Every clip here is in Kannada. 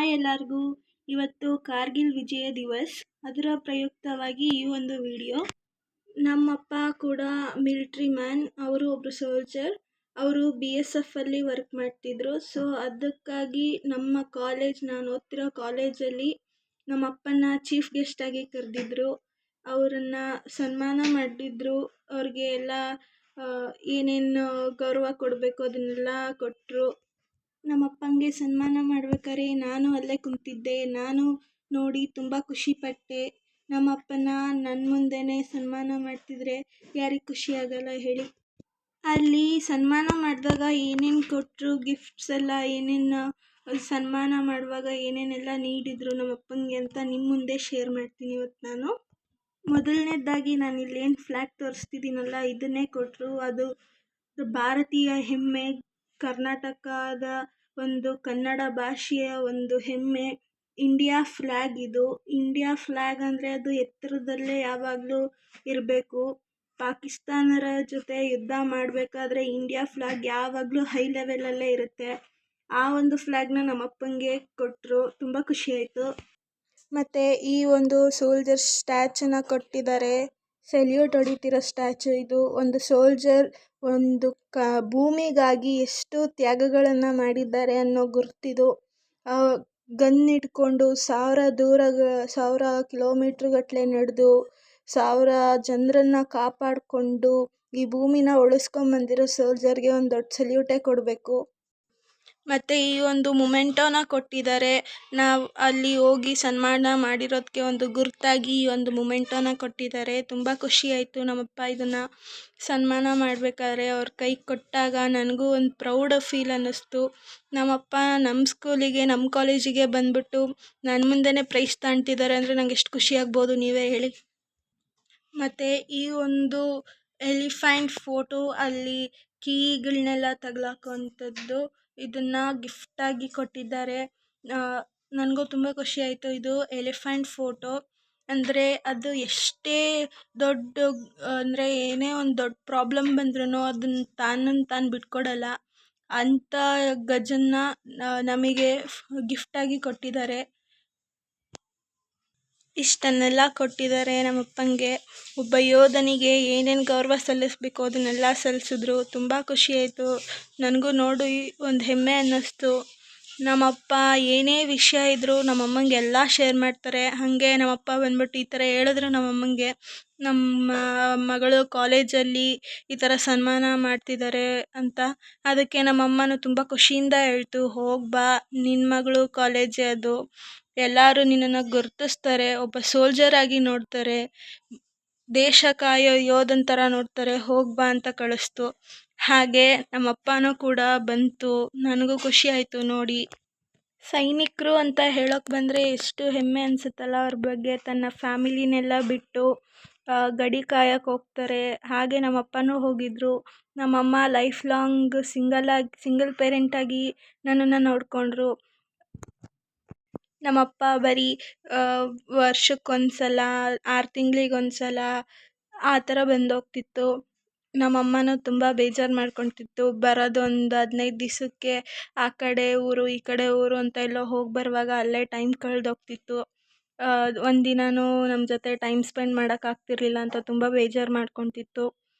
ಹಾಯ್ ಎಲ್ಲರಿಗೂ. ಇವತ್ತು ಕಾರ್ಗಿಲ್ ವಿಜಯ ದಿವಸ್, ಅದರ ಪ್ರಯುಕ್ತವಾಗಿ ಈ ಒಂದು ವಿಡಿಯೋ. ನಮ್ಮಪ್ಪ ಕೂಡ ಮಿಲಿಟ್ರಿ ಮ್ಯಾನ್, ಅವರು ಒಬ್ಬರು ಸೋಲ್ಜರ್. ಅವರು BSF ಅಲ್ಲಿ ವರ್ಕ್ ಮಾಡ್ತಿದ್ರು. ಸೊ ಅದಕ್ಕಾಗಿ ನಮ್ಮ ನಾನು ಓದ್ತಿರೋ ಕಾಲೇಜಲ್ಲಿ ನಮ್ಮಪ್ಪನ ಚೀಫ್ ಗೆಸ್ಟ್ ಆಗಿ ಕರೆದಿದ್ರು. ಅವರನ್ನು ಸನ್ಮಾನ ಮಾಡಿದ್ರು. ಅವ್ರಿಗೆ ಎಲ್ಲ ಏನೇನು ಗೌರವ ಕೊಡಬೇಕು ಅದನ್ನೆಲ್ಲ ಕೊಟ್ಟರು. ನಮ್ಮಪ್ಪಂಗೆ ಸನ್ಮಾನ ಮಾಡ್ಬೇಕಾದ್ರೆ ನಾನು ಅಲ್ಲೇ ಕುಂತಿದ್ದೆ. ನಾನು ನೋಡಿ ತುಂಬ ಖುಷಿಪಟ್ಟೆ. ನಮ್ಮಪ್ಪನ ನನ್ನ ಮುಂದೆನೇ ಸನ್ಮಾನ ಮಾಡ್ತಿದ್ರೆ ಯಾರಿಗೆ ಖುಷಿ ಆಗಲ್ಲ ಹೇಳಿ. ಅಲ್ಲಿ ಸನ್ಮಾನ ಮಾಡಿದಾಗ ಏನೇನು ಕೊಟ್ಟರು, ಗಿಫ್ಟ್ಸ್ ಎಲ್ಲ ಏನೇನು ಸನ್ಮಾನ ಮಾಡುವಾಗ ಏನೇನೆಲ್ಲ ನೀಡಿದರು ನಮ್ಮಪ್ಪನಿಗೆ ಅಂತ ನಿಮ್ಮ ಮುಂದೆ ಶೇರ್ ಮಾಡ್ತೀನಿ ಇವತ್ತು ನಾನು. ಮೊದಲನೇದಾಗಿ ನಾನು ಇಲ್ಲೇನು ಫ್ಲ್ಯಾಗ್ ತೋರಿಸ್ತಿದ್ದೀನಲ್ಲ ಇದನ್ನೇ ಕೊಟ್ಟರು. ಅದು ಭಾರತೀಯ ಹೆಮ್ಮೆ, ಕರ್ನಾಟಕದ ಒಂದು ಕನ್ನಡ ಭಾಷೆಯ ಒಂದು ಹೆಮ್ಮೆ, ಇಂಡಿಯಾ ಫ್ಲ್ಯಾಗ್. ಇದು ಇಂಡಿಯಾ ಫ್ಲ್ಯಾಗ್ ಅಂದರೆ ಅದು ಎತ್ತರದಲ್ಲೇ ಯಾವಾಗಲೂ ಇರಬೇಕು. ಪಾಕಿಸ್ತಾನರ ಜೊತೆ ಯುದ್ಧ ಮಾಡಬೇಕಾದ್ರೆ ಇಂಡಿಯಾ ಫ್ಲ್ಯಾಗ್ ಯಾವಾಗಲೂ ಹೈ ಲೆವೆಲಲ್ಲೇ ಇರುತ್ತೆ. ಆ ಒಂದು ಫ್ಲ್ಯಾಗ್ನ ನಮ್ಮಪ್ಪನಿಗೆ ಕೊಟ್ಟರು. ತುಂಬ ಖುಷಿಯಾಯಿತು. ಮತ್ತು ಈ ಒಂದು ಸೋಲ್ಜರ್ ಸ್ಟ್ಯಾಚುನ ಕೊಟ್ಟಿದ್ದಾರೆ. ಸೆಲ್ಯೂಟ್ ಹೊಡಿತಿರೋ ಸ್ಟ್ಯಾಚು ಇದು. ಒಂದು ಸೋಲ್ಜರ್ ಒಂದು ಭೂಮಿಗಾಗಿ ಎಷ್ಟು ತ್ಯಾಗಗಳನ್ನು ಮಾಡಿದ್ದಾರೆ ಅನ್ನೋ ಗುರುತಿದು. ಗನ್ ಇಟ್ಕೊಂಡು 1000 ಕಿಲೋಮೀಟ್ರ್ಗಟ್ಟಲೆ ನಡೆದು 1000 ಜನರನ್ನು ಕಾಪಾಡಿಕೊಂಡು ಈ ಭೂಮಿನ ಉಳಿಸ್ಕೊಂಬಂದಿರೋ ಸೋಲ್ಜರ್ಗೆ ಒಂದು ದೊಡ್ಡ ಸಲ್ಯೂಟೇ ಕೊಡಬೇಕು. ಮತ್ತು ಈ ಒಂದು ಮೊಮೆಂಟೋನ ಕೊಟ್ಟಿದ್ದಾರೆ. ನಾವು ಅಲ್ಲಿ ಹೋಗಿ ಸನ್ಮಾನ ಮಾಡಿರೋದಕ್ಕೆ ಒಂದು ಗುರುತಾಗಿ ಈ ಒಂದು ಮೊಮೆಂಟೋನ ಕೊಟ್ಟಿದ್ದಾರೆ. ತುಂಬ ಖುಷಿಯಾಯಿತು. ನಮ್ಮಪ್ಪ ಇದನ್ನು ಸನ್ಮಾನ ಮಾಡಬೇಕಾದ್ರೆ ಅವ್ರ ಕೈ ಕೊಟ್ಟಾಗ ನನಗೂ ಒಂದು ಪ್ರೌಡ್ ಫೀಲ್ ಅನ್ನಿಸ್ತು. ನಮ್ಮಪ್ಪ ನಮ್ಮ ಸ್ಕೂಲಿಗೆ, ನಮ್ಮ ಕಾಲೇಜಿಗೆ ಬಂದ್ಬಿಟ್ಟು ನನ್ನ ಮುಂದೆನೇ ಪ್ರೈಸ್ ತಗೊಳ್ತಿದ್ದಾರೆ ಅಂದರೆ ನಂಗೆ ಎಷ್ಟು ಖುಷಿ ಆಗ್ಬೋದು ನೀವೇ ಹೇಳಿ. ಮತ್ತು ಈ ಒಂದು ಎಲಿಫೆಂಟ್ ಫೋಟೋ, ಅಲ್ಲಿ ಕೀಗಳನ್ನೆಲ್ಲ ತಗಲಾಕೋವಂಥದ್ದು, ಇದನ್ನು ಗಿಫ್ಟಾಗಿ ಕೊಟ್ಟಿದ್ದಾರೆ. ನನಗೂ ತುಂಬ ಖುಷಿಯಾಯಿತು. ಇದು ಎಲಿಫೆಂಟ್ ಫೋಟೋ ಅಂದರೆ ಅದು ಎಷ್ಟೇ ದೊಡ್ಡ ಅಂದರೆ ಏನೇ ಒಂದು ದೊಡ್ಡ ಪ್ರಾಬ್ಲಮ್ ಬಂದ್ರೂ ಅದನ್ನು ತಾನು ಬಿಟ್ಕೊಡಲ್ಲ. ಅಂಥ ಗಜನ್ನ ನಮಗೆ ಗಿಫ್ಟಾಗಿ ಕೊಟ್ಟಿದ್ದಾರೆ. ಇಷ್ಟನ್ನೆಲ್ಲ ಕೊಟ್ಟಿದ್ದಾರೆ ನಮ್ಮಪ್ಪನಿಗೆ. ಒಬ್ಬ ಯೋಧನಿಗೆ ಏನೇನು ಗೌರವ ಸಲ್ಲಿಸಬೇಕು ಅದನ್ನೆಲ್ಲ ಸಲ್ಲಿಸಿದ್ರು. ತುಂಬ ಖುಷಿಯಾಯಿತು. ನನಗೂ ನೋಡಿ ಒಂದು ಹೆಮ್ಮೆ ಅನ್ನಿಸ್ತು. ನಮ್ಮಪ್ಪ ಏನೇ ವಿಷಯ ಇದ್ದರೂ ನಮ್ಮಮ್ಮಂಗೆ ಎಲ್ಲ ಶೇರ್ ಮಾಡ್ತಾರೆ. ಹಾಗೆ ನಮ್ಮಪ್ಪ ಬಂದ್ಬಿಟ್ಟು ಈ ಥರ ಹೇಳಿದ್ರು ನಮ್ಮಮ್ಮಂಗೆ, ನಮ್ಮ ಮಗಳು ಕಾಲೇಜಲ್ಲಿ ಈ ಥರ ಸನ್ಮಾನ ಮಾಡ್ತಿದ್ದಾರೆ ಅಂತ. ಅದಕ್ಕೆ ನಮ್ಮಮ್ಮನೂ ತುಂಬ ಖುಷಿಯಿಂದ ಹೇಳ್ತು, ಹೋಗ್ಬಾ, ನಿನ್ನ ಮಗಳು ಕಾಲೇಜೇ ಅದು, ಎಲ್ಲರೂ ನಿನ್ನನ್ನು ಗುರುತಿಸ್ತಾರೆ, ಒಬ್ಬ ಸೋಲ್ಜರ್ ಆಗಿ ನೋಡ್ತಾರೆ, ದೇಶ ಕಾಯೋ ಯೋಧನ ಥರ ನೋಡ್ತಾರೆ, ಹೋಗ್ಬಾ ಅಂತ ಕಳಿಸ್ತು. ಹಾಗೆ ನಮ್ಮಪ್ಪನೂ ಕೂಡ ಬಂತು. ನನಗೂ ಖುಷಿ ಆಯಿತು ನೋಡಿ. ಸೈನಿಕರು ಅಂತ ಹೇಳೋಕ್ಕೆ ಬಂದರೆ ಎಷ್ಟು ಹೆಮ್ಮೆ ಅನಿಸುತ್ತಲ್ಲ ಅವ್ರ ಬಗ್ಗೆ. ತನ್ನ ಫ್ಯಾಮಿಲಿನೆಲ್ಲ ಬಿಟ್ಟು ಗಡಿ ಕಾಯಕ್ಕೆ ಹೋಗ್ತಾರೆ. ಹಾಗೆ ನಮ್ಮಪ್ಪನೂ ಹೋಗಿದ್ದರು. ನಮ್ಮಮ್ಮ ಲೈಫ್ ಲಾಂಗ್ ಸಿಂಗಲ್ ಪೇರೆಂಟಾಗಿ ನನ್ನನ್ನು ನೋಡಿಕೊಂಡ್ರು. ನಮ್ಮಪ್ಪ ಬರೀ ವರ್ಷಕ್ಕೊಂದ್ಸಲ, 6 ತಿಂಗಳಿಗೊಂದ್ಸಲ ಆ ಥರ ಬಂದೋಗ್ತಿತ್ತು. ನಮ್ಮಮ್ಮನೂ ತುಂಬ ಬೇಜಾರು ಮಾಡ್ಕೊತಿತ್ತು. ಬರೋದು ಒಂದು 15 ದಿವಸಕ್ಕೆ ಆ ಕಡೆ ಊರು ಈ ಕಡೆ ಊರು ಅಂತ ಎಲ್ಲೋ ಹೋಗಿ ಬರುವಾಗ ಅಲ್ಲೇ ಟೈಮ್ ಕಳೆದೋಗ್ತಿತ್ತು. ಒಂದಿನವೂ ನಮ್ಮ ಜೊತೆ ಟೈಮ್ ಸ್ಪೆಂಡ್ ಮಾಡೋಕ್ಕಾಗ್ತಿರ್ಲಿಲ್ಲ ಅಂತ ತುಂಬ ಬೇಜಾರು ಮಾಡ್ಕೊತಿತ್ತು.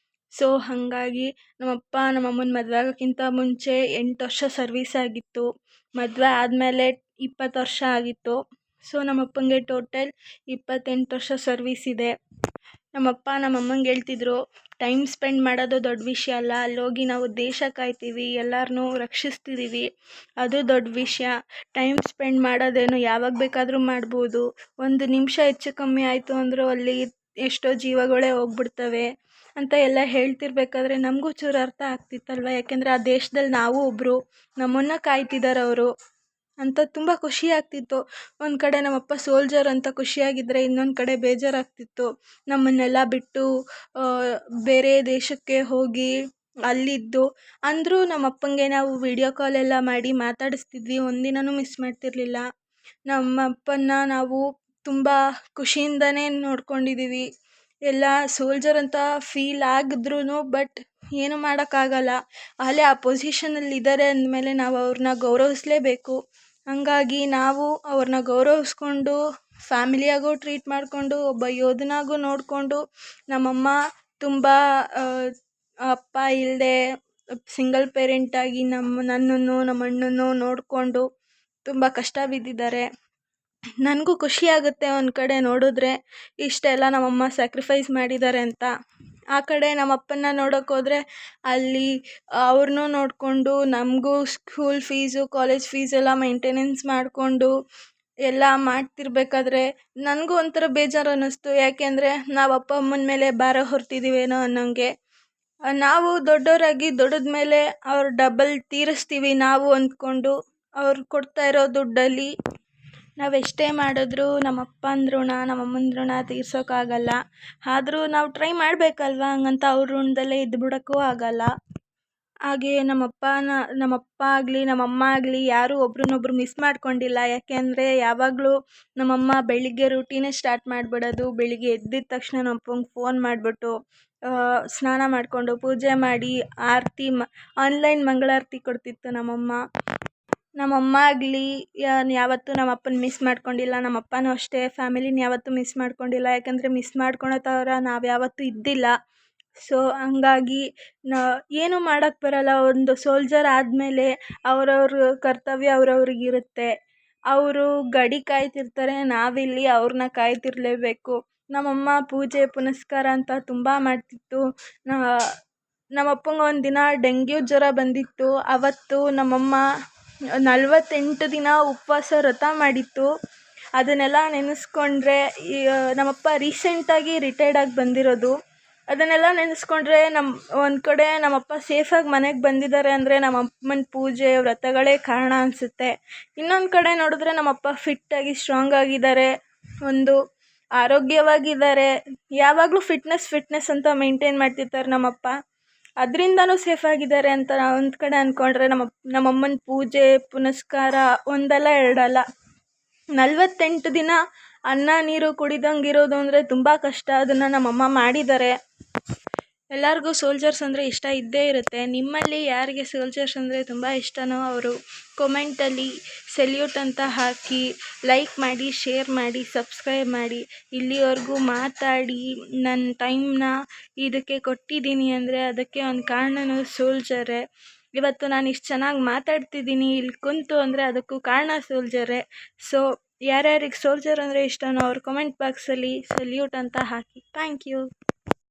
ಸೊ ಹಾಗಾಗಿ ನಮ್ಮಪ್ಪ ನಮ್ಮಮ್ಮನ ಮದುವೆ ಆಗೋಕ್ಕಿಂತ ಮುಂಚೆ 8 ವರ್ಷ ಸರ್ವೀಸ್ ಆಗಿತ್ತು. ಮದುವೆ ಆದಮೇಲೆ 20 ವರ್ಷ ಆಗಿತ್ತು. ಸೊ ನಮ್ಮಪ್ಪಂಗೆ ಟೋಟಲ್ 28 ವರ್ಷ ಸರ್ವೀಸ್ ಇದೆ. ನಮ್ಮಪ್ಪ ನಮ್ಮಮ್ಮಂಗೆ ಹೇಳ್ತಿದ್ರು, ಟೈಮ್ ಸ್ಪೆಂಡ್ ಮಾಡೋದು ದೊಡ್ಡ ವಿಷಯ ಅಲ್ಲ, ಅಲ್ಲೋಗಿ ನಾವು ದೇಶ ಕಾಯ್ತೀವಿ, ಎಲ್ಲರನ್ನೂ ರಕ್ಷಿಸ್ತಿದ್ದೀವಿ, ಅದು ದೊಡ್ಡ ವಿಷಯ. ಟೈಮ್ ಸ್ಪೆಂಡ್ ಮಾಡೋದೇನು ಯಾವಾಗ ಬೇಕಾದರೂ ಮಾಡ್ಬೋದು. 1 ನಿಮಿಷ ಹೆಚ್ಚು ಕಮ್ಮಿ ಆಯಿತು ಅಂದರೂ ಅಲ್ಲಿ ಎಷ್ಟೋ ಜೀವಗಳೇ ಹೋಗ್ಬಿಡ್ತವೆ ಅಂತ ಎಲ್ಲ ಹೇಳ್ತಿರ್ಬೇಕಾದ್ರೆ ನಮಗೂ ಚೂರು ಅರ್ಥ ಆಗ್ತಿತ್ತಲ್ವ. ಯಾಕೆಂದರೆ ಆ ದೇಶದಲ್ಲಿ ನಾವು ಒಬ್ಬರು, ನಮ್ಮನ್ನು ಕಾಯ್ತಿದ್ದಾರೆ ಅವರು ಅಂತ ತುಂಬ ಖುಷಿ ಆಗ್ತಿತ್ತು. ಒಂದು ಕಡೆ ನಮ್ಮಪ್ಪ ಸೋಲ್ಜರ್ ಅಂತ ಖುಷಿಯಾಗಿದ್ದರೆ ಇನ್ನೊಂದು ಕಡೆ ಬೇಜಾರಾಗ್ತಿತ್ತು. ನಮ್ಮನ್ನೆಲ್ಲ ಬಿಟ್ಟು ಬೇರೆ ದೇಶಕ್ಕೆ ಹೋಗಿ ಅಲ್ಲಿದ್ದು ಅಂದರೂ ನಮ್ಮಪ್ಪಂಗೆ ನಾವು ವಿಡಿಯೋ ಕಾಲೆಲ್ಲ ಮಾಡಿ ಮಾತಾಡಿಸ್ತಿದ್ವಿ. ಒಂದಿನವೂ ಮಿಸ್ ಮಾಡ್ತಿರ್ಲಿಲ್ಲ. ನಮ್ಮಪ್ಪನ್ನ ನಾವು ತುಂಬ ಖುಷಿಯಿಂದನೇ ನೋಡ್ಕೊಂಡಿದ್ದೀವಿ. ಎಲ್ಲ ಸೋಲ್ಜರ್ ಅಂತ ಫೀಲ್ ಆಗಿದ್ರೂ ಬಟ್ ಏನು ಮಾಡೋಕ್ಕಾಗಲ್ಲ. ಅಲ್ಲೇ ಆ ಪೊಸಿಷನಲ್ಲಿ ಇದ್ದಾರೆ ಅಂದಮೇಲೆ ನಾವು ಅವ್ರನ್ನ ಗೌರವಿಸಲೇಬೇಕು. ಹಂಗಾಗಿ ನಾವು ಅವ್ರನ್ನ ಗೌರವಿಸ್ಕೊಂಡು ಫ್ಯಾಮಿಲಿಯಾಗೂ ಟ್ರೀಟ್ ಮಾಡಿಕೊಂಡು ಒಬ್ಬ ಯೋಧನಾಗೂ ನೋಡಿಕೊಂಡು ನಮ್ಮಮ್ಮ ತುಂಬ ಅಪ್ಪ ಇಲ್ಲದೆ ಸಿಂಗಲ್ ಪೇರೆಂಟಾಗಿ ನನ್ನನ್ನು ನಮ್ಮ ಅಣ್ಣನೂ ನೋಡಿಕೊಂಡು ತುಂಬ ಕಷ್ಟ ಬಿದ್ದಿದ್ದಾರೆ. ನನಗೂ ಖುಷಿಯಾಗುತ್ತೆ ಒಂದು ಕಡೆ ನೋಡಿದ್ರೆ ಇಷ್ಟೆಲ್ಲ ನಮ್ಮಮ್ಮ ಸ್ಯಾಕ್ರಿಫೈಸ್ ಮಾಡಿದ್ದಾರೆ ಅಂತ. ಆ ಕಡೆ ನಮ್ಮಪ್ಪನ್ನ ನೋಡೋಕೆ ಹೋದರೆ ಅಲ್ಲಿ ಅವ್ರನ್ನೂ ನೋಡಿಕೊಂಡು ನಮಗೂ ಸ್ಕೂಲ್ ಫೀಸು ಕಾಲೇಜ್ ಫೀಸ್ ಎಲ್ಲ ಮೇಂಟೆನೆನ್ಸ್ ಮಾಡಿಕೊಂಡು ಎಲ್ಲ ಮಾಡ್ತಿರ್ಬೇಕಾದ್ರೆ ನನಗೂ ಒಂಥರ ಬೇಜಾರು ಅನ್ನಿಸ್ತು. ಯಾಕೆಂದರೆ ನಾವು ಅಪ್ಪ ಅಮ್ಮನ ಮೇಲೆ ಭಾರ ಹೊರ್ತಿದ್ದೀವೇನೋ ಅನ್ನೋಂಗೆ. ನಾವು ದೊಡ್ಡವರಾಗಿ ದುಡಿದ ಮೇಲೆ ಅವ್ರು ಡಬಲ್ ತೀರಿಸ್ತೀವಿ ನಾವು ಅಂದ್ಕೊಂಡು ಅವ್ರು ಕೊಡ್ತಾ ಇರೋ ದುಡ್ಡಲ್ಲಿ ನಾವೆಷ್ಟೇ ಮಾಡಿದ್ರೂ ನಮ್ಮ ಅಪ್ಪನ ಋಣ ನಮ್ಮ ಅಮ್ಮನ ಋಣ ತೀರ್ಸೋಕ್ಕಾಗಲ್ಲ. ಆದರೂ ನಾವು ಟ್ರೈ ಮಾಡಬೇಕಲ್ವ, ಹಂಗಂತ ಅವ್ರ ಋಣದಲ್ಲೇ ಇದ್ಬಿಡೋಕ್ಕೂ ಆಗಲ್ಲ. ಹಾಗೆ ನಮ್ಮಪ್ಪ ಆಗಲಿ ನಮ್ಮಮ್ಮ ಆಗಲಿ ಯಾರೂ ಒಬ್ರನ್ನೊಬ್ರು ಮಿಸ್ ಮಾಡ್ಕೊಂಡಿಲ್ಲ. ಯಾಕೆಂದರೆ ಯಾವಾಗಲೂ ನಮ್ಮಮ್ಮ ಬೆಳಿಗ್ಗೆ ರೂಟೀನೇ ಸ್ಟಾರ್ಟ್ ಮಾಡಿಬಿಡೋದು. ಬೆಳಿಗ್ಗೆ ಎದ್ದಿದ ತಕ್ಷಣ ನಮ್ಮಪ್ಪಂಗೆ ಫೋನ್ ಮಾಡಿಬಿಟ್ಟು ಸ್ನಾನ ಮಾಡಿಕೊಂಡು ಪೂಜೆ ಮಾಡಿ ಆರತಿ ಆನ್ಲೈನ್ ಮಂಗಳಾರತಿ ಕೊಡ್ತಿತ್ತು ನಮ್ಮಮ್ಮ. ನಮ್ಮಮ್ಮ ಆಗಲಿ ಯಾವತ್ತೂ ನಮ್ಮಪ್ಪನ ಮಿಸ್ ಮಾಡ್ಕೊಂಡಿಲ್ಲ. ನಮ್ಮಪ್ಪನೂ ಅಷ್ಟೇ ಫ್ಯಾಮಿಲಿನ ಯಾವತ್ತೂ ಮಿಸ್ ಮಾಡ್ಕೊಂಡಿಲ್ಲ. ಯಾಕಂದರೆ ಮಿಸ್ ಮಾಡ್ಕೊಳೋ ಥರ ನಾವು ಯಾವತ್ತೂ ಇದ್ದಿಲ್ಲ. ಸೊ ಹಂಗಾಗಿ ಏನೂ ಮಾಡೋಕ್ಕೆ ಬರಲ್ಲ. ಒಂದು ಸೋಲ್ಜರ್ ಆದಮೇಲೆ ಅವ್ರವ್ರ ಕರ್ತವ್ಯ ಅವ್ರವ್ರಿಗಿರುತ್ತೆ. ಅವರು ಗಡಿ ಕಾಯ್ತಿರ್ತಾರೆ, ನಾವಿಲ್ಲಿ ಅವ್ರನ್ನ ಕಾಯ್ತಿರಲೇಬೇಕು. ನಮ್ಮಮ್ಮ ಪೂಜೆ ಪುನಸ್ಕಾರ ಅಂತ ತುಂಬ ಮಾಡ್ತಿತ್ತು. ನಮ್ಮಪ್ಪಂಗೆ ಒಂದು ದಿನ ಡೆಂಗ್ಯೂ ಜ್ವರ ಬಂದಿತ್ತು. ಅವತ್ತು ನಮ್ಮಮ್ಮ 48 ದಿನ ಉಪವಾಸ ವ್ರತ ಮಾಡಿತ್ತು. ಅದನ್ನೆಲ್ಲ ನೆನೆಸ್ಕೊಂಡ್ರೆ ನಮ್ಮಪ್ಪ ರೀಸೆಂಟಾಗಿ ರಿಟೈರ್ಡಾಗಿ ಬಂದಿರೋದು. ಅದನ್ನೆಲ್ಲ ನೆನೆಸ್ಕೊಂಡ್ರೆ ಒಂದು ಕಡೆ ನಮ್ಮಪ್ಪ ಸೇಫಾಗಿ ಮನೆಗೆ ಬಂದಿದ್ದಾರೆ ಅಂದರೆ ನಮ್ಮಮ್ಮನ ಪೂಜೆ ವ್ರತಗಳೇ ಕಾರಣ ಅನಿಸುತ್ತೆ. ಇನ್ನೊಂದು ಕಡೆ ನೋಡಿದ್ರೆ ನಮ್ಮಪ್ಪ ಫಿಟ್ಟಾಗಿ ಸ್ಟ್ರಾಂಗ್ ಆಗಿದ್ದಾರೆ, ಒಂದು ಆರೋಗ್ಯವಾಗಿದ್ದಾರೆ. ಯಾವಾಗಲೂ ಫಿಟ್ನೆಸ್ ಅಂತ ಮೇಂಟೈನ್ ಮಾಡ್ತಿರ್ತಾರೆ ನಮ್ಮಪ್ಪ. ಅದರಿಂದನೂ ಸೇಫಾಗಿದ್ದಾರೆ ಅಂತ ಒಂದು ಕಡೆ ಅಂದ್ಕೊಂಡ್ರೆ ನಮ್ಮಮ್ಮನ ಪೂಜೆ ಪುನಸ್ಕಾರ ಒಂದಲ್ಲ ಎರಡಲ್ಲ 48 ದಿನ ಅನ್ನ ನೀರು ಕುಡಿದಂಗಿರೋದು ಅಂದರೆ ತುಂಬ ಕಷ್ಟ. ಅದನ್ನು ನಮ್ಮಮ್ಮ ಮಾಡಿದ್ದಾರೆ. ಎಲ್ಲರಿಗೂ ಸೋಲ್ಜರ್ಸ್ ಅಂದರೆ ಇಷ್ಟ ಇದ್ದೇ ಇರುತ್ತೆ. ನಿಮ್ಮಲ್ಲಿ ಯಾರಿಗೆ ಸೋಲ್ಜರ್ಸ್ ಅಂದರೆ ತುಂಬ ಇಷ್ಟನೋ ಅವರು ಕಾಮೆಂಟಲ್ಲಿ ಸೆಲ್ಯೂಟ್ ಅಂತ ಹಾಕಿ ಲೈಕ್ ಮಾಡಿ, ಶೇರ್ ಮಾಡಿ, ಸಬ್ಸ್ಕ್ರೈಬ್ ಮಾಡಿ. ಇಲ್ಲಿವರೆಗೂ ಮಾತಾಡಿ ನನ್ನ ಟೈಮ್ನ ಇದಕ್ಕೆ ಕೊಟ್ಟಿದ್ದೀನಿ ಅಂದರೆ ಅದಕ್ಕೆ ಒಂದು ಕಾರಣನೂ ಸೋಲ್ಜರೇ. ಇವತ್ತು ನಾನು ಇಷ್ಟು ಚೆನ್ನಾಗಿ ಮಾತಾಡ್ತಿದ್ದೀನಿ ಇಲ್ಲಿ ಕುಂತು ಅಂದರೆ ಅದಕ್ಕೂ ಕಾರಣ ಸೋಲ್ಜರೇ. ಸೊ ಯಾರ್ಯಾರಿಗೆ ಸೋಲ್ಜರ್ ಅಂದರೆ ಇಷ್ಟನೋ ಅವ್ರು ಕಮೆಂಟ್ ಬಾಕ್ಸಲ್ಲಿ ಸಲ್ಯೂಟ್ ಅಂತ ಹಾಕಿ. Thank you.